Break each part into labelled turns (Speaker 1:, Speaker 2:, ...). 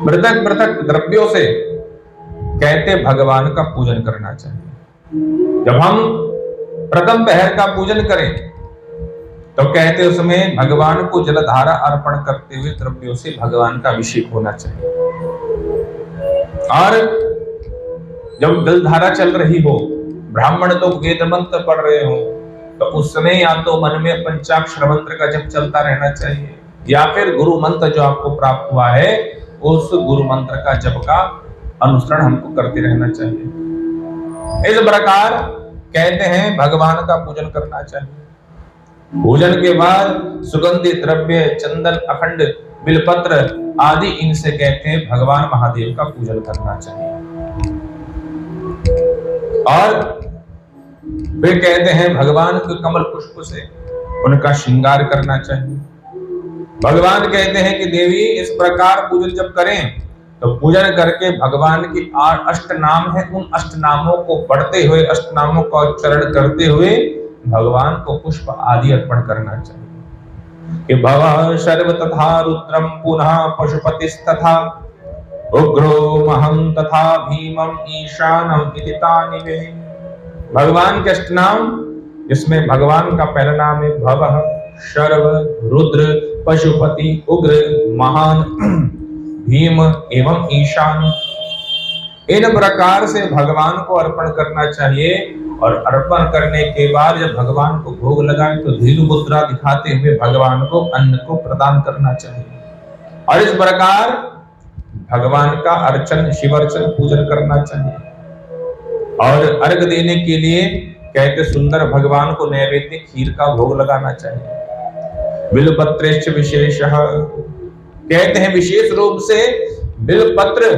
Speaker 1: पृथक पृथक द्रव्यों से कहते भगवान का पूजन करना चाहिए। जब हम प्रथम पहर का पूजन करें तो कहते उसमें भगवान को जलधारा अर्पण करते हुए द्रव्यों से भगवान का अभिषेक होना चाहिए। और जब जलधारा चल रही हो, ब्राह्मण तो वेद मंत्र पढ़ रहे हो, तो उस समय या तो मन में पंचाक्षर मंत्र का जप चलता रहना चाहिए, या फिर गुरु मंत्र जो आपको प्राप्त हुआ है उस गुरु मंत्र का जप का अनुसरण हमको करते रहना चाहिए। इस प्रकार कहते हैं भगवान का पूजन करना चाहिए। पूजन के बाद सुगंधित द्रव्य, चंदन, अखंड बिलपत्र आदि इनसे कहते हैं भगवान महादेव का पूजन करना चाहिए। और वे कहते हैं भगवान के कमल पुष्प से उनका श्रृंगार करना चाहिए। भगवान कहते हैं कि देवी इस प्रकार पूजन जब करें तो पूजन करके भगवान की 8 अष्ट नाम है, उन अष्ट नामों को पढ़ते हुए, अष्ट नामों का उच्चारण करते हुए भगवान को पुष्प आदि अर्पण करना चाहिए। कि भव सर्व तथा रुद्रम पुनः पशुपतिस्तथा उग्रो महं तथा भीमम ईशानम इति तानि वे। भगवान के अष्ट नाम, जिसमें भगवान का पहला नाम है भवः, शर्व, रुद्र, पशुपति, उग्र, महान, भीम एवं ईशान। इन प्रकार से भगवान को अर्पण करना चाहिए। और अर्पण करने के बाद जब भगवान को भोग लगाए तो धीरू मुद्रा दिखाते हुए भगवान को अन्न को प्रदान करना चाहिए। और इस प्रकार भगवान का अर्चन, शिवर्चन, पूजन करना चाहिए। और अर्घ देने के लिए कहते सुंदर भगवान को नैवेद्य खीर का भोग लगाना चाहिए। बिलपत्रेश्च विशेषः, कहते हैं विशेष रूप से बिलपत्र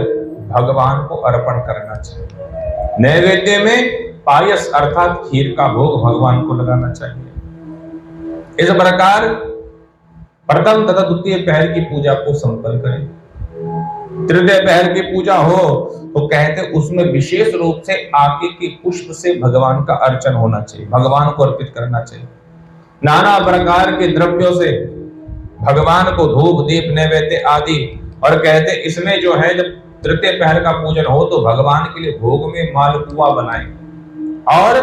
Speaker 1: भगवान को अर्पण करना चाहिए। नैवेद्य में पायस अर्थात खीर का भोग भगवान को लगाना चाहिए। इस प्रकार प्रथम तथा द्वितीय पहर की पूजा को संपन्न करें। तृतीय पहर की पूजा हो तो कहते उसमें विशेष रूप से आके के पुष्प से भगवान का अर्चन होना चाहिए, भगवान को अर्पित करना चाहिए। नाना प्रकार के द्रव्यों से भगवान को धूप, दीप, नैवेद्य आदि। और कहते इसमें जो है जब तृतीय पहर का पूजन हो तो भगवान के लिए भोग में मालपुआ बनाए और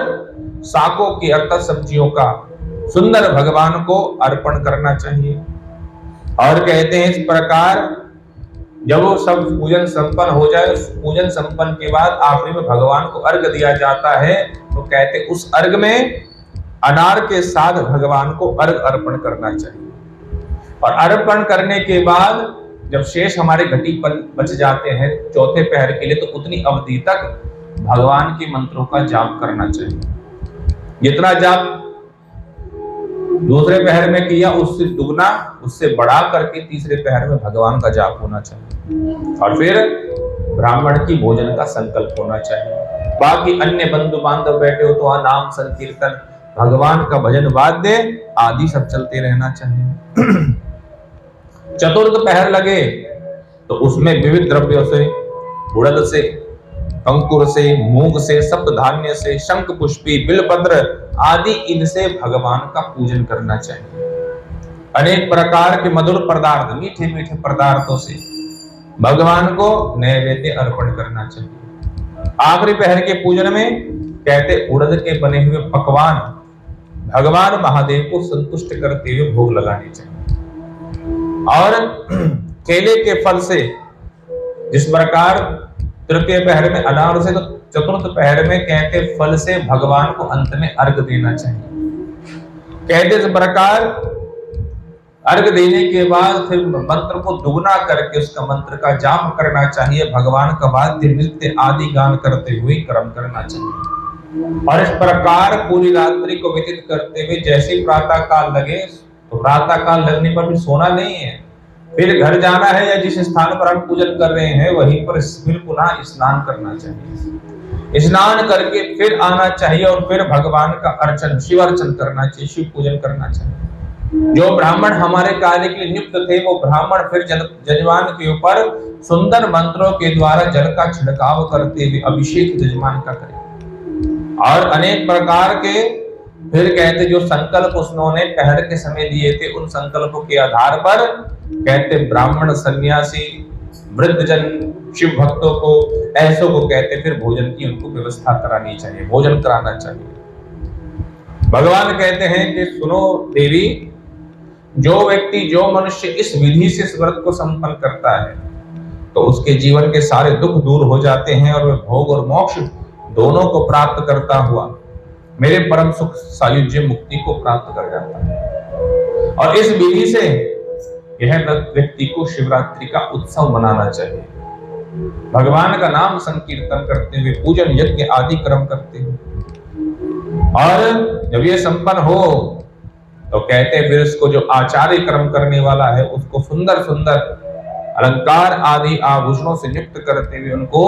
Speaker 1: साकों की अर्थात सब्जियों का सुंदर भगवान को अर्पण करना चाहिए। और कहते हैं इस प्रकार जब वो सब पूजन संपन्न हो जाए, पूजन संपन्न के बाद आखिरी में भगवान को अर्घ दिया जाता है, तो कहते उस अर्घ में अनार के साथ भगवान को अर्घ अर्पण करना चाहिए। और अर्पण करने के बाद जब शेष हमारे घटी पर बच जाते हैं चौथे पहर के लिए, तो उतनी अवधि तक भगवान के मंत्रों का जाप करना चाहिए। जितना जाप दूसरे पहर में किया उससे दुगना, उससे बढ़ा करके तीसरे पहर में भगवान का जाप होना चाहिए। और फिर ब्राह्मण की भोजन का संकल्प होना चाहिए। बाकी अन्य बंधु बांधव बैठे हो तो नाम संकीर्तन, भगवान का भजन, वाद्य आदि सब चलते रहना चाहिए। चतुर्थ पहर लगे तो उसमें विविध द्रव्यों से, उड़द से, अंकुर से, मूंग से, सप्त धान्य से, शंख पुष्पी, बिलपत्र आदि इनसे भगवान का पूजन करना चाहिए। अनेक प्रकार के मधुर पदार्थ, मीठे मीठे पदार्थों से भगवान को नैवेद्य अर्पण करना चाहिए। आखिरी पहर के पूजन में कहते उड़द के बने हुए पकवान भगवान महादेव को संतुष्ट करते हुए भोग लगाने चाहिए। और केले के फल से, जिस प्रकार तृतीय पहर में अनार से, तो चतुर्थ पहर में कहते फल से भगवान को अंत में अर्घ देना चाहिए। कहते इस प्रकार अर्घ देने के बाद फिर मंत्र को दुगना करके उसका मंत्र का जाप करना चाहिए। भगवान का वाद्य, नृत्य आदि गान करते हुए क्रम करना चाहिए। और इस प्रकार पूरी रात्रि को व्यतीत करते हुए जैसे प्रातः काल लगे, तो प्रातः काल लगने पर भी सोना नहीं है, फिर घर जाना है या जिस स्थान पर हम पूजन कर रहे हैं वहीं पर फिर पुनः स्नान करना चाहिए। स्नान करके फिर आना चाहिए और फिर भगवान का अर्चन, शिव अर्चन करना चाहिए, शिव पूजन करना चाहिए। जो ब्राह्मण हमारे कार्य के लिए नियुक्त थे वो ब्राह्मण फिर जजमान के ऊपर सुंदर मंत्रों के द्वारा जल का छिड़काव करते हुए अभिषेक जजमान का करें। और अनेक प्रकार के फिर कहते जो संकल्प उन्होंने पहर के समय दिए थे, उन संकल्पों के आधार पर कहते ब्राह्मण, सन्यासी, वृद्धजन शिव भक्तों को, ऐसों को कहते फिर भोजन की उनको व्यवस्था करानी चाहिए, भोजन कराना चाहिए। भगवान कहते हैं कि सुनो देवी, जो व्यक्ति, जो मनुष्य इस विधि से इस व्रत को संपन्न करता है तो उसके जीवन के सारे दुख दूर हो जाते हैं और वह भोग और मोक्ष दोनों को प्राप्त करता हुआ मेरे परम सुख सायुज्य मुक्ति को प्राप्त कर जाता है। और इस विधि से यह व्यक्ति को शिवरात्रि का उत्सव मनाना चाहिए, भगवान का नाम संकीर्तन करते हुए पूजन यज्ञ आदि कर्म करते हुए। और जब ये संपन्न हो तो कहते हैं फिर इसको जो आचार्य कर्म करने वाला है उसको सुंदर सुंदर अलंकार आदि आभूषणों से युक्त करते हुए उनको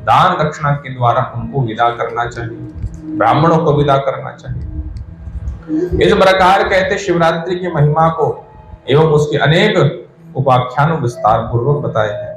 Speaker 1: दान दक्षिणा के द्वारा उनको विदा करना चाहिए, ब्राह्मणों को विदा करना चाहिए। इस प्रकार कहते शिवरात्रि की महिमा को एवं उसके अनेक उपाख्यानों विस्तार पूर्वक बताए हैं।